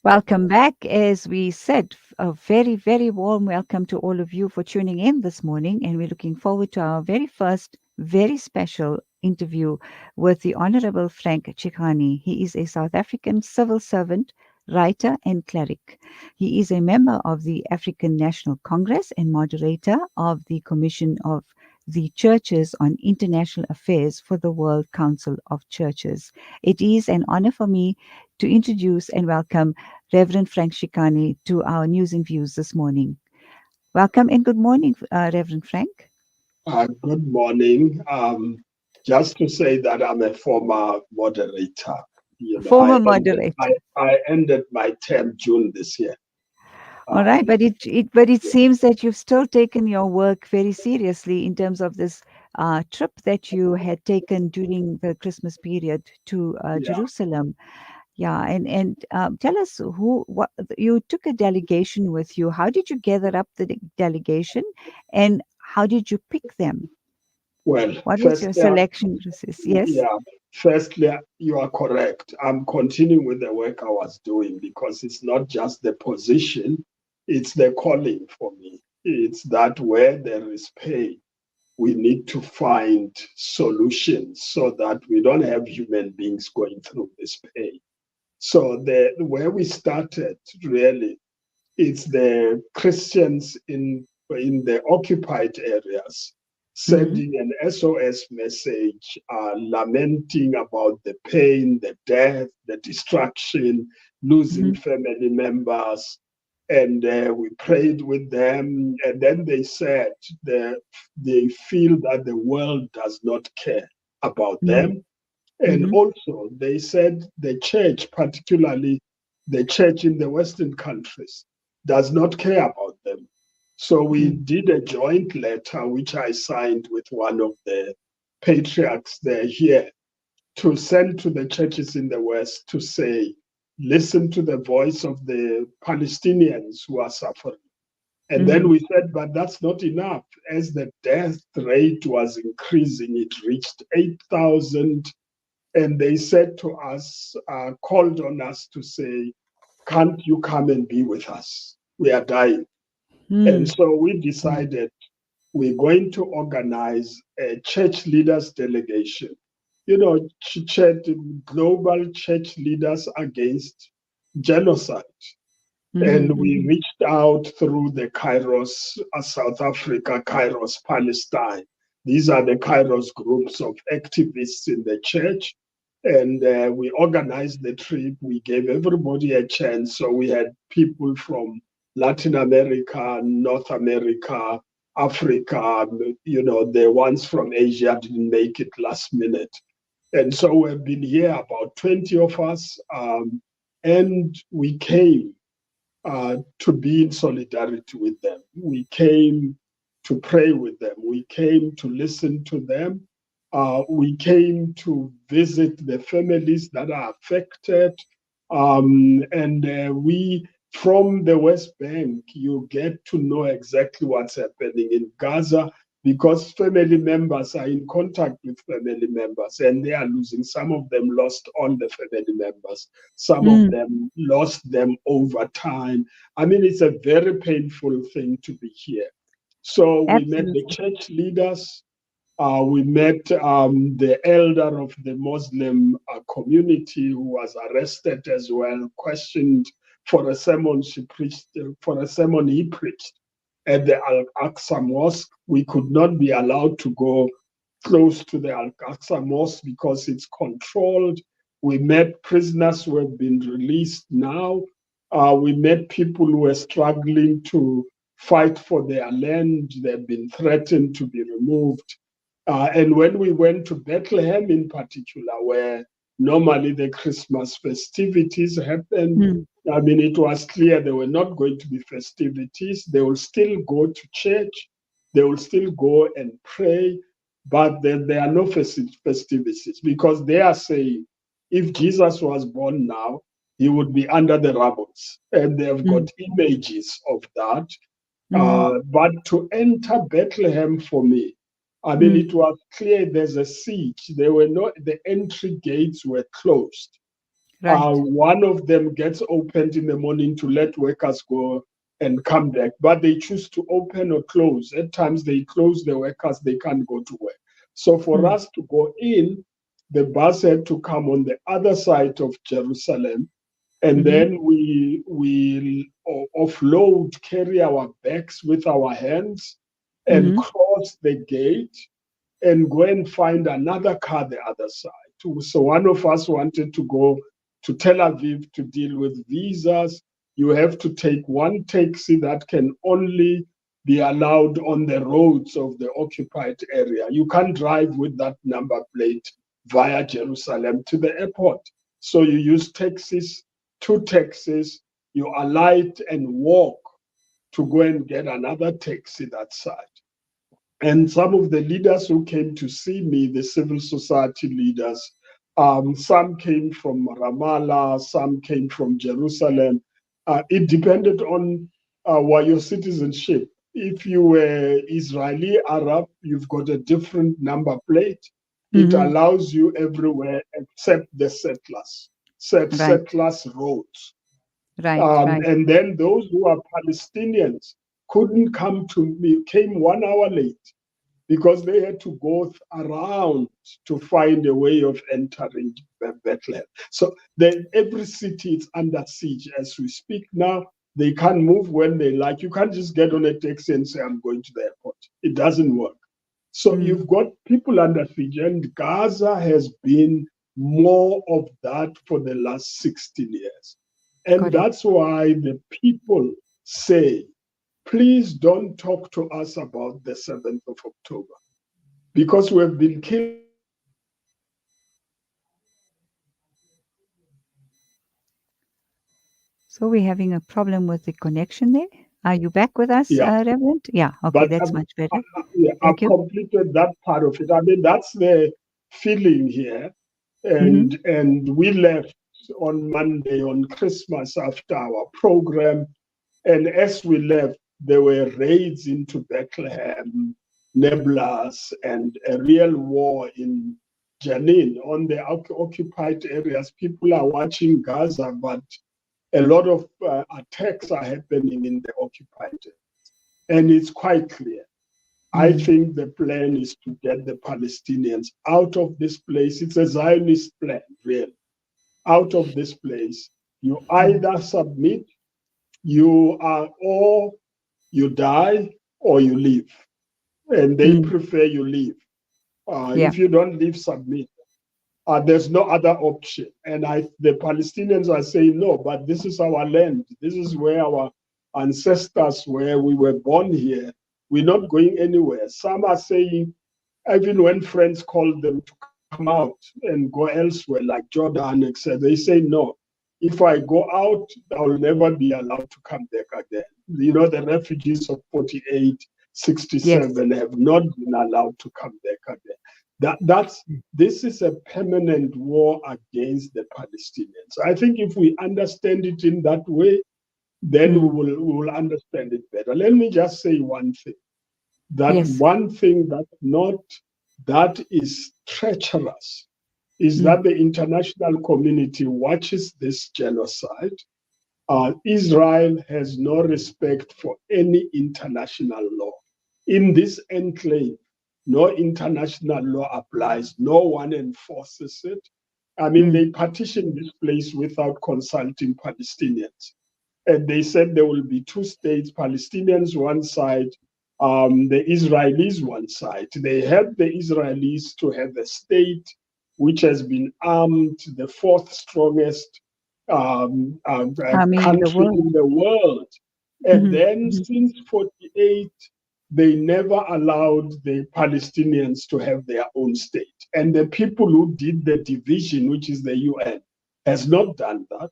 Welcome back. As we said, a very, very warm welcome to all of you for tuning in this morning. And we're looking forward to our very first, very special interview with the Honorable Frank Chikane. He is a South African civil servant, writer, and cleric. He is a member of the African National Congress and moderator of the Commission of the Churches on International Affairs for the World Council of Churches. It is an honor for me to introduce and welcome Reverend Frank Chikane to our news and views this morning. Welcome and good morning, Reverend Frank. Good morning. Just to say that I'm a former moderator. Former moderator. I ended my term June this year. All right, but it seems that you've still taken your work very seriously in terms of this trip that you had taken during the Christmas period to Jerusalem. Yeah, and tell us what you took a delegation with you. How did you gather up the delegation, and how did you pick them? Well, What was your selection process? Yes. Firstly, you are correct. I'm continuing with the work I was doing because it's not just the position, it's the calling for me. It's that where there is pain, we need to find solutions so that we don't have human beings going through this pain. So where we started really, it's the Christians in the occupied areas sending an SOS message, lamenting about the pain, the death, the destruction, losing family members. And we prayed with them. And then they said they feel that the world does not care about them. And also, they said the church, particularly the church in the Western countries, does not care about them. So we did a joint letter, which I signed with one of the patriarchs there here, to send to the churches in the West to say, listen to the voice of the Palestinians who are suffering. And then we said, but that's not enough. As the death rate was increasing, it reached 8,000. And they said to us, called on us to say, can't you come and be with us? We are dying. And so we decided we're going to organize a church leaders delegation. You know, global church leaders against genocide. And we reached out through the Kairos, South Africa, Kairos, Palestine. These are the Kairos groups of activists in the church. And we organized the trip. We gave everybody a chance. So we had people from Latin America, North America, Africa, you know, the ones from Asia didn't make it last minute. And so we've been here, about 20 of us, and we came to be in solidarity with them. We came to pray with them. We came to listen to them. We came to visit the families that are affected. We, from the West Bank, you get to know exactly what's happening in Gaza because family members are in contact with family members and they are losing. Some of them lost all the family members. Some of them lost them over time. I mean, it's a very painful thing to be here. So we met the church leaders. We met the elder of the Muslim community who was arrested as well, questioned for a sermon he preached at the Al-Aqsa Mosque. We could not be allowed to go close to the Al-Aqsa Mosque because it's controlled. We met prisoners who have been released now. We met people who were struggling to fight for their land. They've been threatened to be removed. And when we went to Bethlehem in particular, where normally the Christmas festivities happen, I mean, it was clear there were not going to be festivities. They will still go to church. They will still go and pray, but there are no festivities because they are saying if Jesus was born now, he would be under the rubble. And they've got images of that. But to enter Bethlehem for me, I mean, it was clear there's a siege. The entry gates were closed. Right. One of them gets opened in the morning to let workers go and come back, but they choose to open or close. At times they close the workers, they can't go to work. So for Mm. us to go in, the bus had to come on the other side of Jerusalem, and Mm-hmm. then we offload, carry our bags with our hands, and Mm-hmm. cross the gate and go and find another car the other side. So one of us wanted to go to Tel Aviv to deal with visas. You have to take one taxi that can only be allowed on the roads of the occupied area. You can't drive with that number plate via Jerusalem to the airport. So you use taxis, two taxis, you alight and walk to go and get another taxi that side. And some of the leaders who came to see me, the civil society leaders, some came from Ramallah, some came from Jerusalem. It depended on what your citizenship. If you were Israeli Arab, you've got a different number plate. It Mm-hmm. allows you everywhere except the Right. settlers roads. Right. Right. And then those who are Palestinians couldn't come to me, came 1 hour late because they had to go around to find a way of entering Bethlehem. So then every city is under siege as we speak now. They can't move when they like. You can't just get on a taxi and say, I'm going to the airport. It doesn't work. So Mm. you've got people under siege, and Gaza has been more of that for the last 16 years. And Got it. that's why the people say, please don't talk to us about the 7th of October because we've been killing So we're having a problem with the connection there. Are you back with us, yeah. Reverend? Yeah. Okay, But that's much better. yeah, I've Thank you. completed that part of it. I mean, that's the feeling here. Mm-hmm. And we left on Monday on Christmas after our program. And as we left, there were raids into Bethlehem, Nablus, and a real war in Jenin on the occupied areas. People are watching Gaza, but a lot of attacks are happening in the occupied areas. And it's quite clear. I Mm. think the plan is to get the Palestinians out of this place. It's a Zionist plan, really. Out of this place, you Mm. either submit, you are, or you die, or you leave. And they Mm. prefer you leave. Yeah. If you don't leave, submit. There's no other option. And the Palestinians are saying, no, but this is our land. This is where our ancestors were. We were born here. We're not going anywhere. Some are saying, even when friends call them to come out and go elsewhere, like Jordan, etc., they say, no. If I go out, I will never be allowed to come back again. You know, the refugees of 48, Yes. 67 have not been allowed to come back again. This is a permanent war against the Palestinians. I think if we understand it in that way, then Mm. we will understand it better. Let me just say one thing. That Yes. one thing that is treacherous is Mm. that the international community watches this genocide. Israel has no respect for any international law. In this enclave, no international law applies. No one enforces it. I mean, Mm. they partitioned this place without consulting Palestinians. And they said there will be two states, Palestinians one side, the Israelis one side. They helped the Israelis to have a state which has been armed, the fourth strongest Army in the country world. in the world. And Mm-hmm. then Mm-hmm. since 48, they never allowed the Palestinians to have their own state. And the people who did the division, which is the UN, has not done that.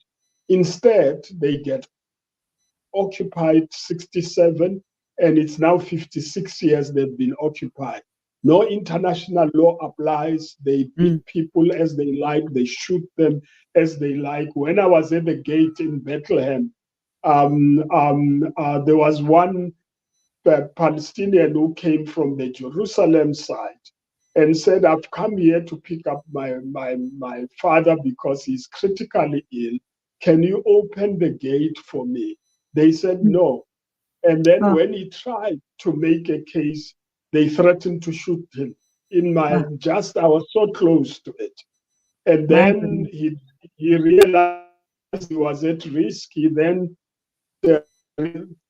Instead, they get occupied 67, and it's now 56 years they've been occupied. No international law applies. They Mm. beat people as they like, they shoot them as they like. When I was at the gate in Bethlehem, there was one Palestinian who came from the Jerusalem side, and said, I've come here to pick up my father because he's critically ill. Can you open the gate for me? They said no. And then Oh, when he tried to make a case, they threatened to shoot him. I was so close to it. And my then goodness. he realized he was at risk. He then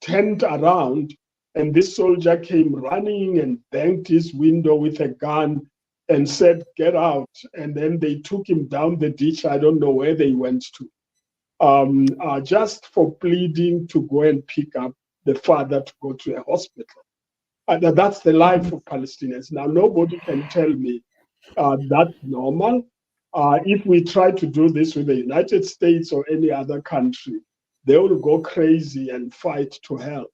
turned around, and this soldier came running and banged his window with a gun and said, "Get out." And then they took him down the ditch. I don't know where they went to, just for pleading to go and pick up the father to go to a hospital. That's the life of Palestinians. Now, nobody can tell me that's normal. If we try to do this with the United States or any other country, they will go crazy and fight to hell.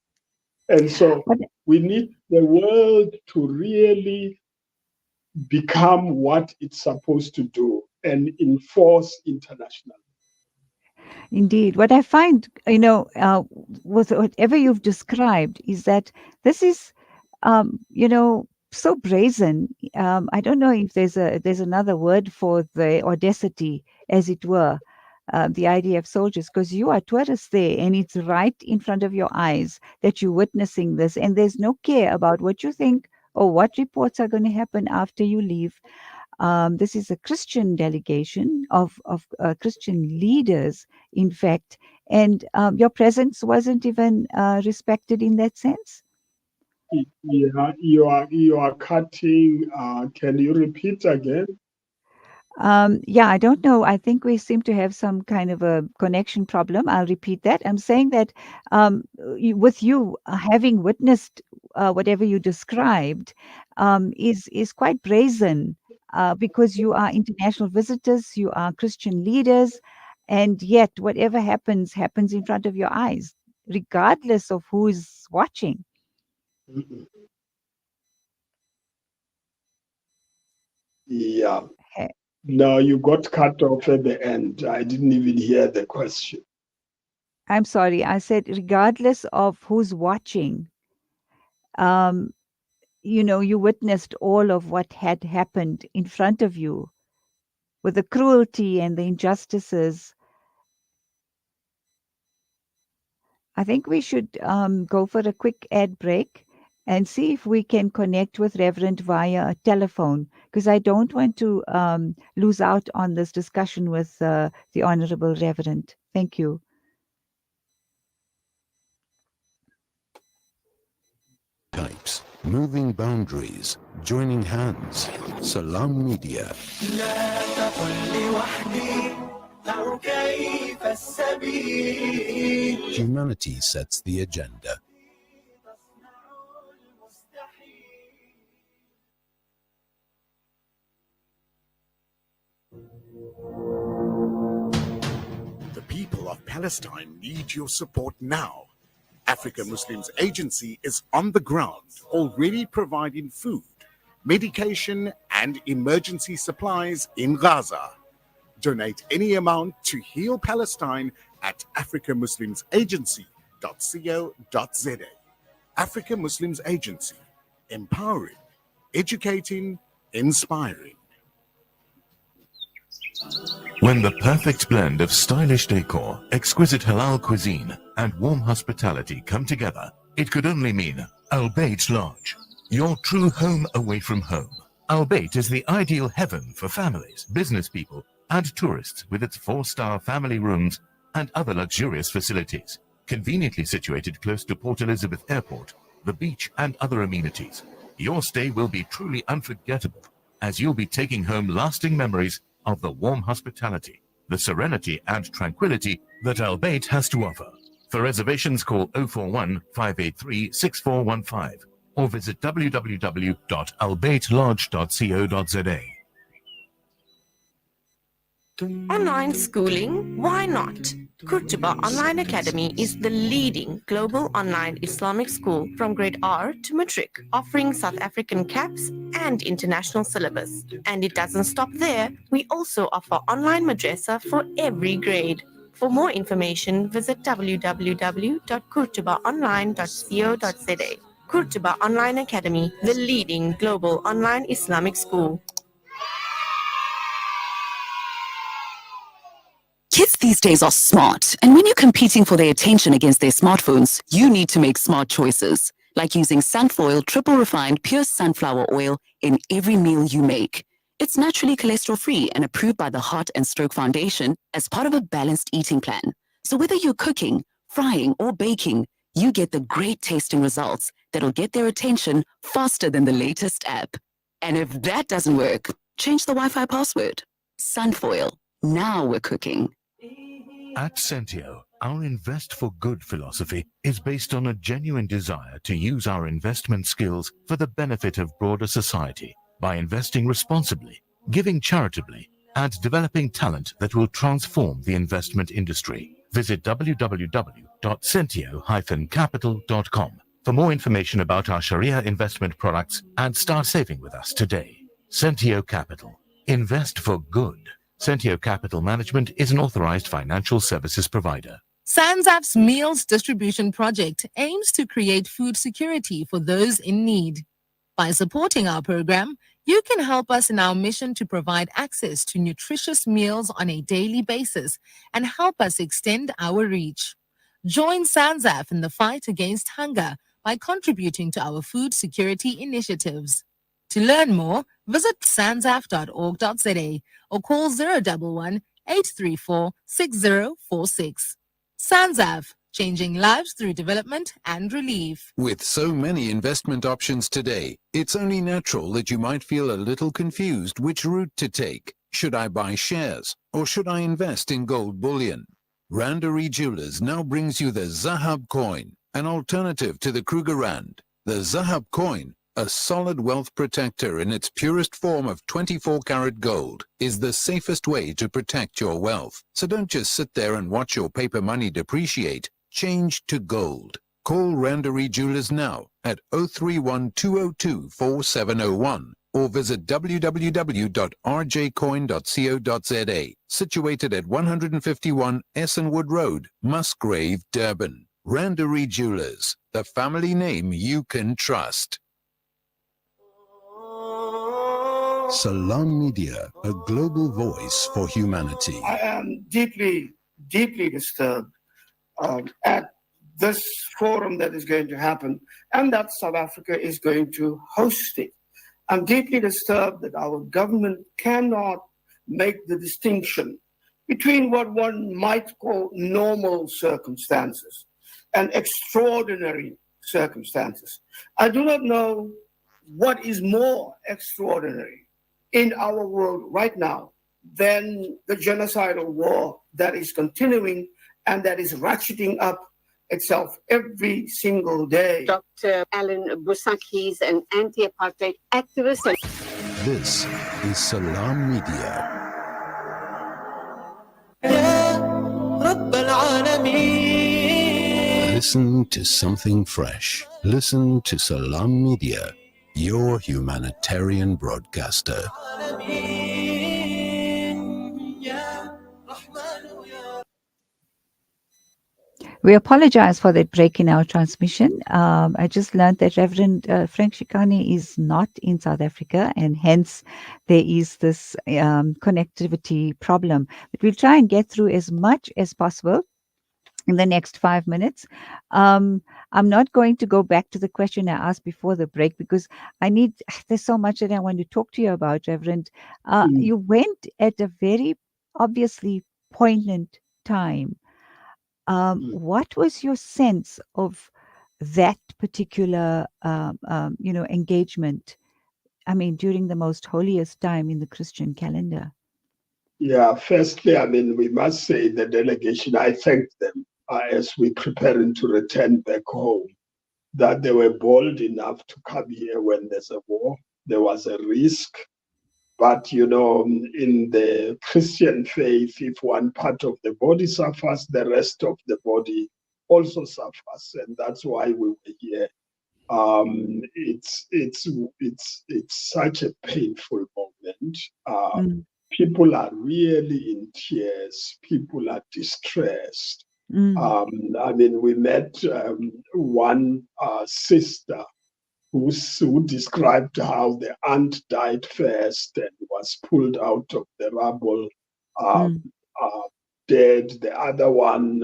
And so But we need the world to really become what it's supposed to do and enforce international. indeed, what I find, with whatever you've described, is that this is, so brazen. I don't know if there's another word for the audacity, as it were, the idea of soldiers, because you are tourists there, and it's right in front of your eyes that you're witnessing this, and there's no care about what you think or what reports are going to happen after you leave. This is a Christian delegation of Christian leaders, in fact, and your presence wasn't even respected in that sense. Yeah, you are cutting. Can you repeat again? Yeah, I don't know. I think we seem to have some kind of a connection problem. I'll repeat that. I'm saying that with you having witnessed whatever you described is quite brazen because you are international visitors, you are Christian leaders, and yet whatever happens happens in front of your eyes, regardless of who's watching. Mhm. Yeah. Eh, No, you got cut off at the end. I didn't even hear the question. I'm sorry, I said regardless of who's watching. Um, you witnessed all of what had happened in front of you with the cruelty and the injustices. I think we should go for a quick ad break and see if we can connect with Reverend via a telephone, because I don't want to lose out on this discussion with the Honorable Reverend. Thank you. Types, moving boundaries, joining hands. Salam Media. Humanity sets the agenda. The people of Palestine need your support now. Africa Muslims Agency is on the ground, already providing food, medication, and emergency supplies in Gaza. Donate any amount to Heal Palestine at africamuslimsagency.co.za. Africa Muslims Agency, empowering, educating, inspiring. When the perfect blend of stylish decor, exquisite halal cuisine, and warm hospitality come together, it could only mean Al Bayt Lodge, your true home away from home. Al Bayt is the ideal heaven for families, business people, and tourists, with its 4-star family rooms and other luxurious facilities. Conveniently situated close to Port Elizabeth Airport, the beach, and other amenities, your stay will be truly unforgettable, as you'll be taking home lasting memories of the warm hospitality, the serenity and tranquility that Al Bayt has to offer. For reservations, call 041 583 6415 or visit www.albaytlodge.co.za. Online schooling? Why not? Kurtuba Online Academy is the leading global online Islamic school from grade R to matric, offering South African caps and international syllabus. And it doesn't stop there. We also offer online madrasa for every grade. For more information, visit www.kurtubaonline.co.za. Kurtuba Online Academy, the leading global online Islamic school. Kids these days are smart, and when you're competing for their attention against their smartphones, you need to make smart choices, like using Sunfoil triple refined pure sunflower oil in every meal you make. It's naturally cholesterol-free and approved by the Heart and Stroke Foundation as part of a balanced eating plan. So whether you're cooking, frying, or baking, you get the great tasting results that'll get their attention faster than the latest app. And if that doesn't work, change the Wi-Fi password. Sunfoil. Now we're cooking. At Sentio, our Invest for Good philosophy is based on a genuine desire to use our investment skills for the benefit of broader society by investing responsibly, giving charitably, and developing talent that will transform the investment industry. Visit www.sentio-capital.com for more information about our Sharia investment products and start saving with us today. Sentio Capital. Invest for good. Sentio Capital Management is an authorized financial services provider. SANZAF's Meals Distribution Project aims to create food security for those in need. By supporting our program, you can help us in our mission to provide access to nutritious meals on a daily basis and help us extend our reach. Join SANZAF in the fight against hunger by contributing to our food security initiatives. To learn more, visit sanzaf.org.za or call 011 834 6046. SANZAF, changing lives through development and relief. With so many investment options today, it's only natural that you might feel a little confused which route to take. Should I buy shares or should I invest in gold bullion? Randery Jewelers now brings you the Zahab coin, an alternative to the Kruger Rand. The Zahab coin, a solid wealth protector in its purest form of 24-karat gold, is the safest way to protect your wealth. So don't just sit there and watch your paper money depreciate. Change to gold. Call Randery Jewelers now at 031-202-4701 or visit www.rjcoin.co.za, situated at 151 Essenwood Road, Musgrave, Durban. Randery Jewelers, the family name you can trust. Salam Media, a global voice for humanity. I am deeply, deeply disturbed at this forum that is going to happen and that South Africa is going to host it. I'm deeply disturbed that our government cannot make the distinction between what one might call normal circumstances and extraordinary circumstances. I do not know what is more extraordinary in our world right now than the genocidal war that is continuing and that is ratcheting up itself every single day. Dr. Alan Busak, he's an anti-apartheid activist. This is Salam Media. Listen to something fresh. Listen to Salam Media, your humanitarian broadcaster. We apologize for that break in our transmission. I just learned that Reverend Frank Chikane is not in South Africa, and hence there is this connectivity problem. But we'll try and get through as much as possible in the next 5 minutes. I'm not going to go back to the question I asked before the break because there's so much that I want to talk to you about, Reverend. You went at a very obviously poignant time. What was your sense of that particular, engagement? I mean, during the most holiest time in the Christian calendar. Yeah, firstly, we must say the delegation, I thanked them as we preparing to return back home, that they were bold enough to come here when there's a war. There was a risk. But, in the Christian faith, if one part of the body suffers, the rest of the body also suffers. And that's why we were here. It's such a painful moment. People are really in tears. People are distressed. We met one sister who described how the aunt died first and was pulled out of the rubble dead. The other one,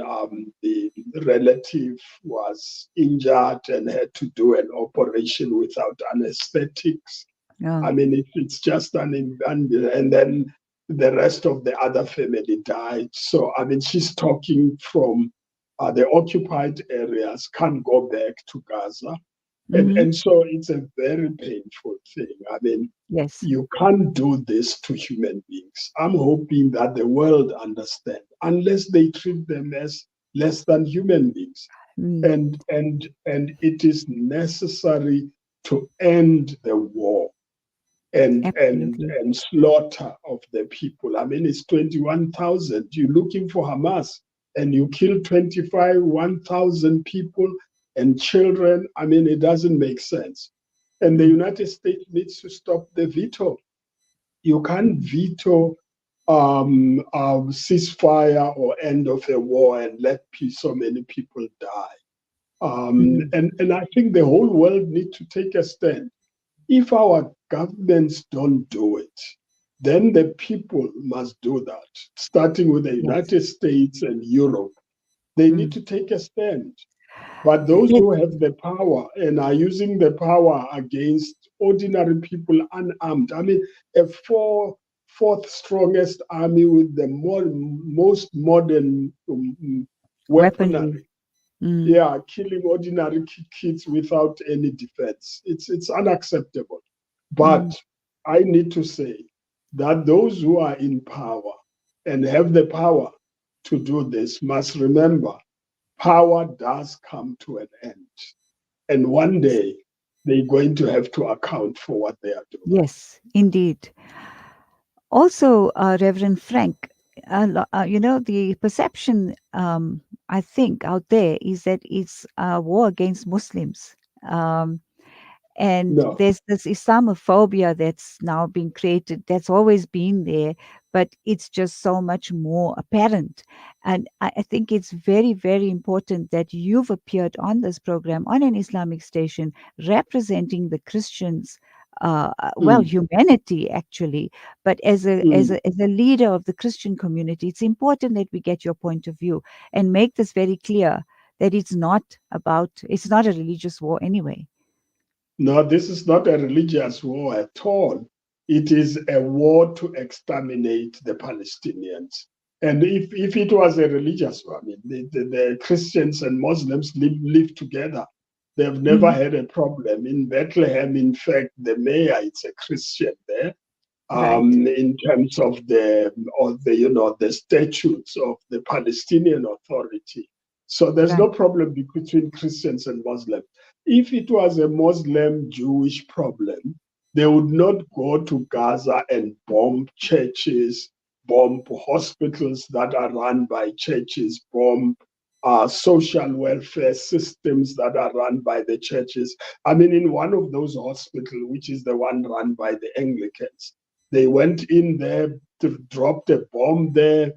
the relative was injured and had to do an operation without anesthetics. Oh. I mean, it's just and then the rest of the other family died. So, I mean, she's talking from the occupied areas, can't go back to Gaza. And so it's a very painful thing. I mean, Yes. you can't do this to human beings. I'm hoping that the world understands, unless they treat them as less than human beings. And it is necessary to end the war and slaughter of the people. I mean, it's 21,000. You're looking for Hamas and you kill 1,000 people and children. I mean, it doesn't make sense. And the United States needs to stop the veto. You can't veto a ceasefire or end of a war and let so many people die. And I think the whole world needs to take a stand. If our governments don't do it, then the people must do that, starting with the United States and Europe. They need to take a stand. But those who have the power and are using the power against ordinary people unarmed, I mean, a fourth strongest army with the most modern weaponry. Yeah, killing ordinary kids without any defense. It's unacceptable. But I need to say that those who are in power and have the power to do this must remember power does come to an end. And one day they're going to have to account for what they are doing. Yes, indeed. Also, Reverend Frank, the perception, I think, out there is that it's a war against Muslims. And there's this Islamophobia that's now being created, that's always been there, but it's just so much more apparent. And I think it's very, very important that you've appeared on this program on an Islamic station representing the Christians, humanity actually, but as a leader of the Christian community, it's important that we get your point of view and make this very clear that it's not a religious war anyway. No, this is not a religious war at all. It is a war to exterminate the Palestinians. And if it was a religious war, I mean, the Christians and Muslims live together. They've never had a problem. In Bethlehem, in fact, the mayor is a Christian there. In terms of the statutes of the Palestinian Authority. So there's no problem between Christians and Muslims. If it was a Muslim-Jewish problem, they would not go to Gaza and bomb churches, bomb hospitals that are run by churches, bomb social welfare systems that are run by the churches. I mean, in one of those hospitals, which is the one run by the Anglicans, they went in there, dropped a bomb there,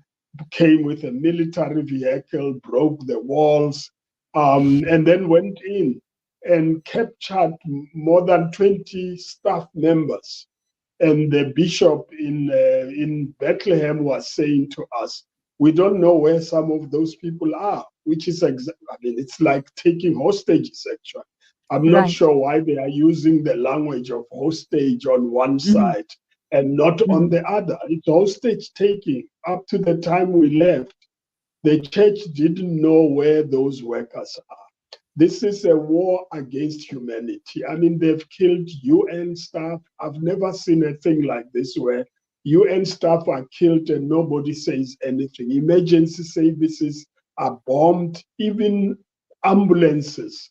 came with a military vehicle, broke the walls, and then went in and captured more than 20 staff members. And the bishop in Bethlehem was saying to us, we don't know where some of those people are, which is, it's like taking hostages, actually. I'm not sure why they are using the language of hostage on one side and not on the other. It's hostage taking. Up to the time we left, the church didn't know where those workers are. This is a war against humanity. I mean, they've killed UN staff. I've never seen a thing like this where UN staff are killed and nobody says anything. Emergency services are bombed. Even ambulances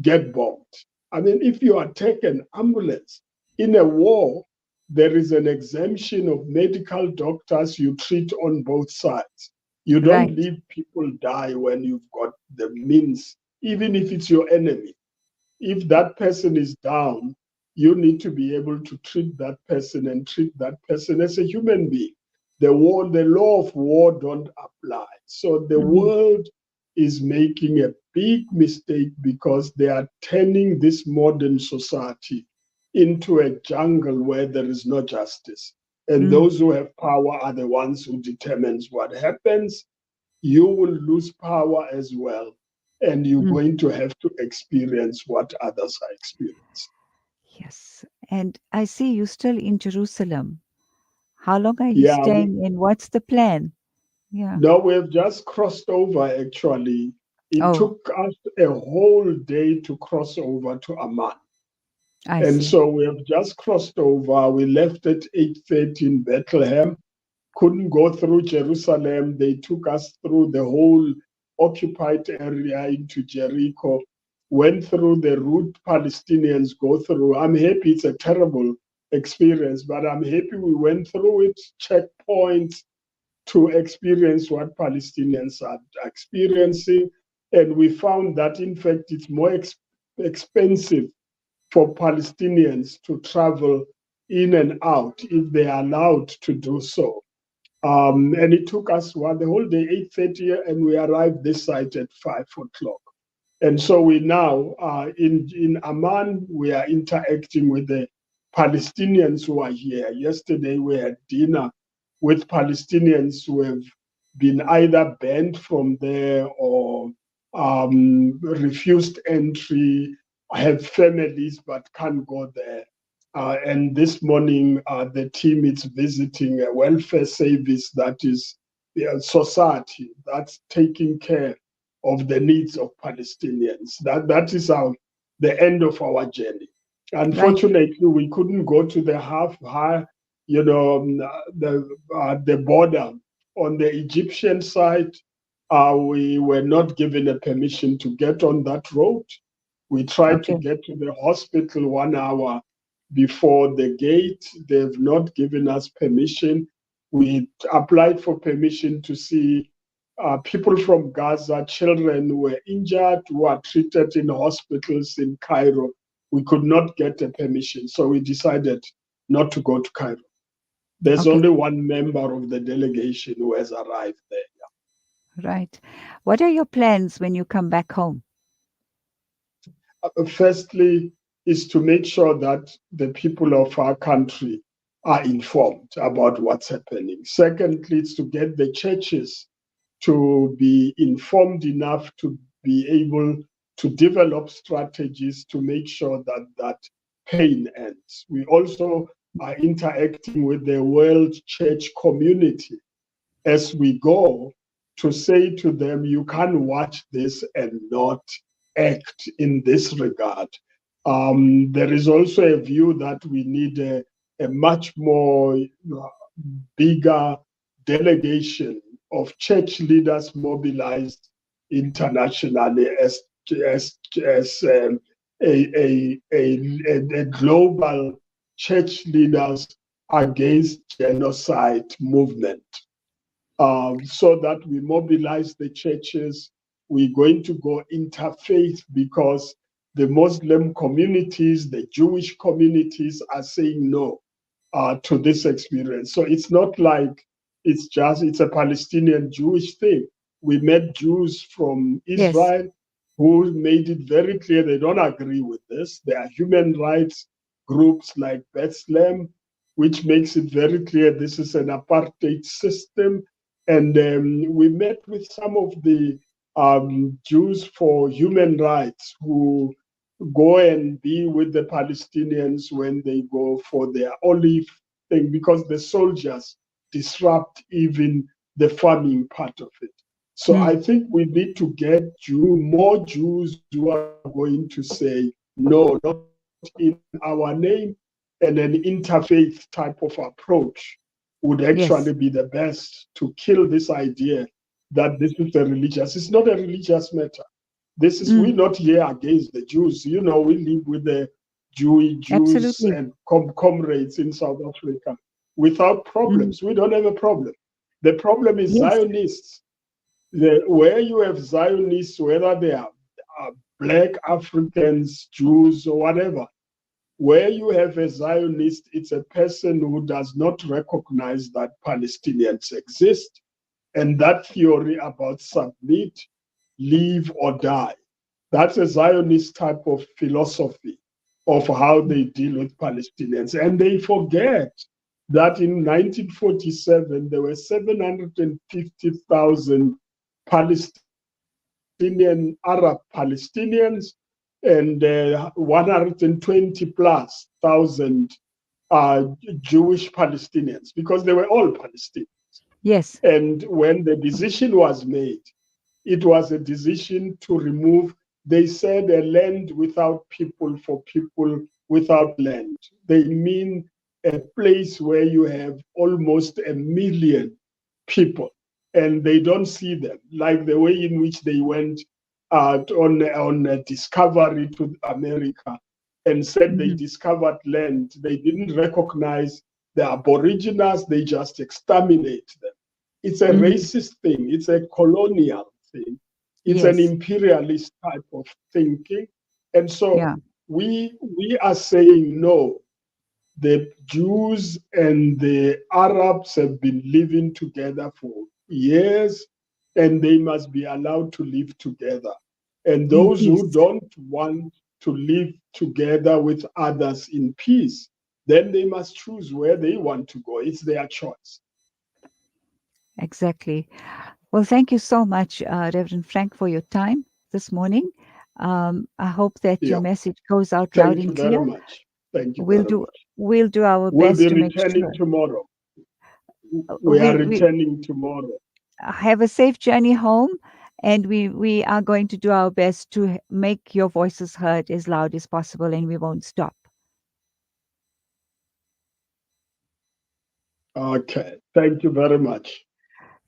get bombed. I mean, if you attack an ambulance in a war, there is an exemption of medical doctors you treat on both sides. You don't leave people die when you've got the means, even if it's your enemy. If that person is down, you need to be able to treat that person and treat that person as a human being. The law of war don't apply. So the world is making a big mistake because they are turning this modern society into a jungle where there is no justice. And those who have power are the ones who determines what happens. You will lose power as well, and you're going to have to experience what others are experiencing. Yes. And I see you still in Jerusalem. How long are you Yeah, staying and what's the plan? Yeah. no, we've just crossed over actually. It Oh, took us a whole day to cross over to Amman. I And see. so we have just crossed over. We left at 8:30 in Bethlehem, couldn't go through Jerusalem. They took us through the whole occupied area into Jericho, went through the route Palestinians go through. I'm happy, it's a terrible experience, but I'm happy we went through it, checkpoints to experience what Palestinians are experiencing. And we found that, in fact, it's more expensive for Palestinians to travel in and out if they are allowed to do so. And it took us the whole day, 8:30, and we arrived this site at 5 o'clock. And so we now in Amman, we are interacting with the Palestinians who are here. Yesterday, we had dinner with Palestinians who have been either banned from there or refused entry, have families but can't go there. And this morning, the team is visiting a welfare service that is a society that's taking care of the needs of Palestinians. That is the end of our journey. Right. Unfortunately, we couldn't go to the the border on the Egyptian side. We were not given a permission to get on that road. We tried to Okay. get to the hospital 1 hour before the gate. They've not given us permission. We applied for permission to see people from Gaza, children who were injured, who are treated in hospitals in Cairo. We could not get a permission, so we decided not to go to Cairo. There's Okay. only one member of the delegation who has arrived there. Right. What are your plans when you come back home? Firstly, is to make sure that the people of our country are informed about what's happening. Secondly, it's to get the churches to be informed enough to be able to develop strategies to make sure that that pain ends. We also are interacting with the world church community as we go to say to them, you can't watch this and not act in this regard. There is also a view that we need a much more bigger delegation of church leaders mobilized internationally as a global church leaders against genocide movement. So that we mobilize the churches. We're going to go interfaith because the Muslim communities, the Jewish communities are saying no to this experience. So it's not like it's a Palestinian Jewish thing. We met Jews from Yes. Israel who made it very clear they don't agree with this. There are human rights groups like Bethlehem, which makes it very clear this is an apartheid system. And we met with some of the Jews for human rights who go and be with the Palestinians when they go for their olive thing, because the soldiers disrupt even the farming part of it. So I think we need to get more Jews who are going to say, no, not in our name, and an interfaith type of approach would actually Yes. be the best to kill this idea that this is a religious. It's not a religious matter. This is, we're not here against the Jews. You know, we live with the Jews Absolutely. and comrades in South Africa without problems. We don't have a problem. The problem is Yes. Zionists. Where you have Zionists, whether they are Black Africans, Jews, or whatever, where you have a Zionist, it's a person who does not recognize that Palestinians exist. And that theory about submit live or die. That's a Zionist type of philosophy of how they deal with Palestinians. And they forget that in 1947, there were 750,000 Palestinian, Arab Palestinians, and 120 plus thousand Jewish Palestinians, because they were all Palestinians. Yes. And when the decision was made, it was a decision to remove, they said, a land without people for people without land. They mean a place where you have almost 1 million people and they don't see them, like the way in which they went on a discovery to America and said they discovered land. They didn't recognize the Aboriginals, they just exterminate them. It's a racist thing, it's a colonial thing, it's an imperialist type of thinking. And so we are saying no. The Jews and the Arabs have been living together for years, and they must be allowed to live together. And those who don't want to live together with others in peace, then they must choose where they want to go. It's their choice. Exactly. Well, thank you so much, Reverend Frank, for your time this morning. I hope that your message goes out loud and clear. Thank you very much. Thank you very much. We'll do our We'll best be to make returning sure. tomorrow. We are returning tomorrow. Have a safe journey home, and we are going to do our best to make your voices heard as loud as possible, and we won't stop. Okay. Thank you very much.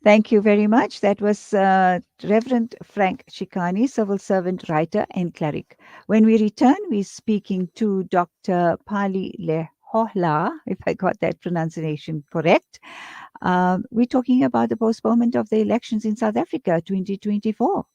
Thank you very much. That was Reverend Frank Chikane, civil servant, writer, and cleric. When we return, we're speaking to Dr. Pali Lehohla, if I got that pronunciation correct. We're talking about the postponement of the elections in South Africa 2024.